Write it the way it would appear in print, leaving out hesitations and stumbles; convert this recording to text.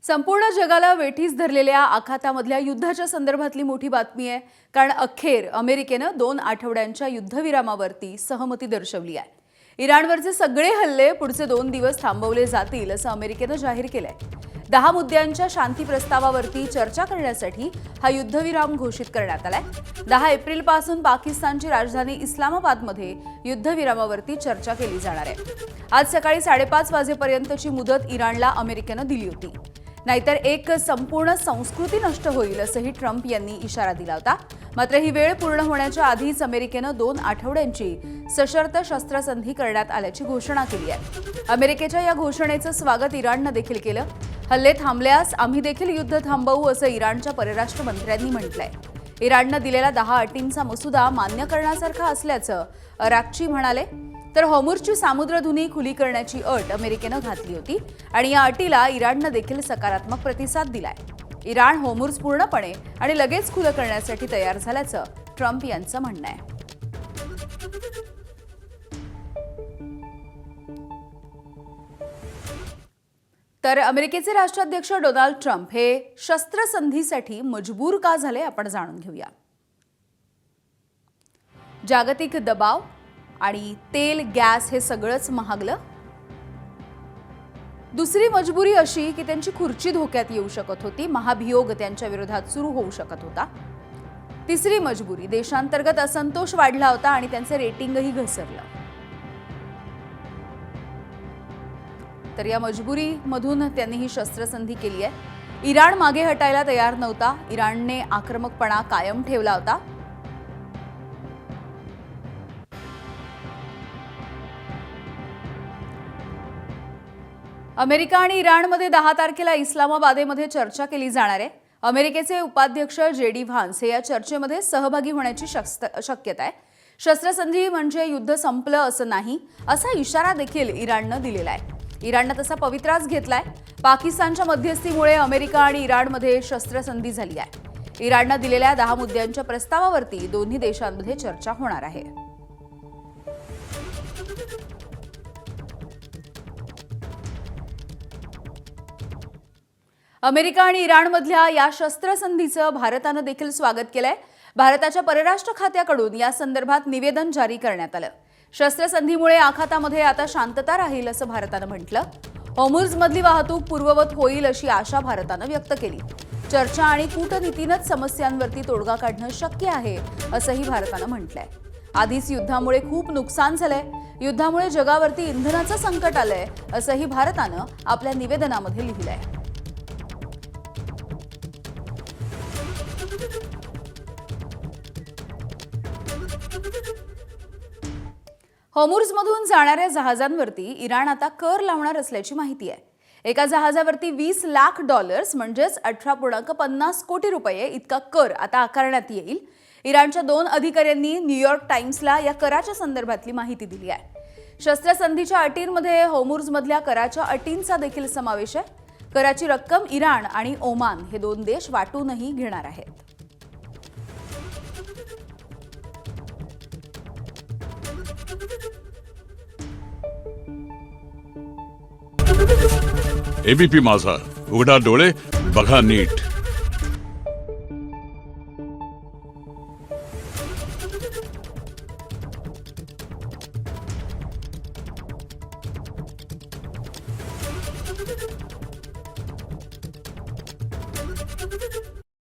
संपूर्ण जगाला वेठीस धरलेल्या आखातामधल्या युद्धाच्या संदर्भातली मोठी बातमी आहे। कारण अखेर अमेरिकेनं 2 आठवड्यांच्या युद्धविरामावरती सहमती दर्शवली आहे। इराणवरचे सगळे हल्ले पुढचे 2 दिवस थांबवले जातील असं अमेरिकेनं जाहीर केलंय। 10 मुद्द्यांच्या शांती प्रस्तावावरती चर्चा करण्यासाठी हा युद्धविराम घोषित करण्यात आलाय। 10 एप्रिलपासून पाकिस्तानची राजधानी इस्लामाबादमध्ये युद्धविरामावरती चर्चा केली जाणार आहे। आज सकाळी 5:30 वाजेपर्यंतची मुदत इराणला अमेरिकेनं दिली होती। नाहीतर एक संपूर्ण संस्कृती नष्ट होईल असंही ट्रम्प यांनी इशारा दिला होता। मात्र ही वेळ पूर्ण होण्याच्या आधीच अमेरिकेनं 2 आठवड्यांची सशर्त शस्त्रसंधी करण्यात आल्याची घोषणा केली आहे। अमेरिकेच्या या घोषणेचं स्वागत इराणनं देखील केलं। हल्ले थांबल्यास आम्ही देखील युद्ध थांबवू असं इराणच्या परराष्ट्र मंत्र्यांनी म्हटलंय। इराणनं दिलेला 10 अटींचा मसुदा मान्य करण्यासारखा असल्याचं अराक्ची म्हणाले। तर होर्मुझची सामुद्रधुनी खुली करण्याची अट अमेरिकेनं घातली होती आणि या अटीला इराणनं देखील सकारात्मक प्रतिसाद दिलाय। इराण होर्मुझ पूर्णपणे आणि लगेच खुलं करण्यासाठी तयार झाल्याचं ट्रम्प यांचं म्हणणं आहे। तर अमेरिकेचे राष्ट्राध्यक्ष डोनाल्ड ट्रम्प हे शस्त्रसंधीसाठी मजबूर का झाले आपण जाणून घेऊया। जागतिक दबाव आणि तेल गॅस हे सगळंच महागलं। दुसरी मजबुरी अशी की त्यांची खुर्ची धोक्यात येऊ शकत होती, महाभियोग त्यांच्या विरोधात सुरू होऊ शकत होता। तिसरी मजबुरी देशांतर्गत असंतोष वाढला होता आणि त्यांचे रेटिंगही घसरलं। तर या मजबुरीमधून त्यांनी ही शस्त्रसंधी केली आहे। इराण मागे हटायला तयार नव्हता। इराणने आक्रमकपणा कायम ठेवला होता। अमेरिका आणि इराणमध्ये 10 तारखेला इस्लामाबादमध्ये चर्चा केली जाणार आहे। अमेरिकेचे उपाध्यक्ष जेडी व्हान्स हे या चर्चेमध्ये सहभागी होण्याची शक्यता आहे। शस्त्रसंधी म्हणजे युद्ध संपलं असं नाही असा इशारा देखील इराणनं दिलेला आहे। इराणनं तसा पवित्राच घेतलाय। पाकिस्तानच्या मध्यस्थीमुळे अमेरिका आणि इराणमध्ये शस्त्रसंधी झाली आहे। इराणनं दिलेल्या 10 मुद्द्यांच्या प्रस्तावावरती दोन्ही देशांमध्ये चर्चा होणार आहे। अमेरिका आणि इराणमधल्या या शस्त्रसंधीचं भारतानं देखील स्वागत केलंय। भारताच्या परराष्ट्र खात्याकडून या संदर्भात निवेदन जारी करण्यात आलं। शस्त्रसंधीमुळे आखातामध्ये आता शांतता राहील असं भारतानं म्हटलं। होर्मुझमधली वाहतूक पूर्ववत होईल अशी आशा भारतानं व्यक्त केली। चर्चा आणि कूटनीतीनंच समस्यांवरती तोडगा काढणं शक्य आहे असंही भारतानं म्हटलंय। आधीच युद्धामुळे खूप नुकसान झालंय। युद्धामुळे जगावरती इंधनाचं संकट आलंय असंही भारतानं आपल्या निवेदनामध्ये लिहिलंय। होर्मुझमधून जाणाऱ्या जहाजांवरती इराण आता कर लावणार असल्याची माहिती आहे। एका जहाजावरती $20 लाख म्हणजेच 18.50 कोटी रुपये इतका कर आता आकारण्यात येईल। इराणच्या 2 अधिकाऱ्यांनी न्यूयॉर्क टाइम्सला या कराच्या संदर्भातली माहिती दिली आहे। शस्त्रसंधीच्या अटींमध्ये होर्मुझमधल्या कराच्या अटींचा देखील समावेश आहे। कराची रक्कम इराण आणि ओमान हे 2 देश वाटूनही घेणार आहेत। एबीपी माझा, उघडा डोळे बघा नीट।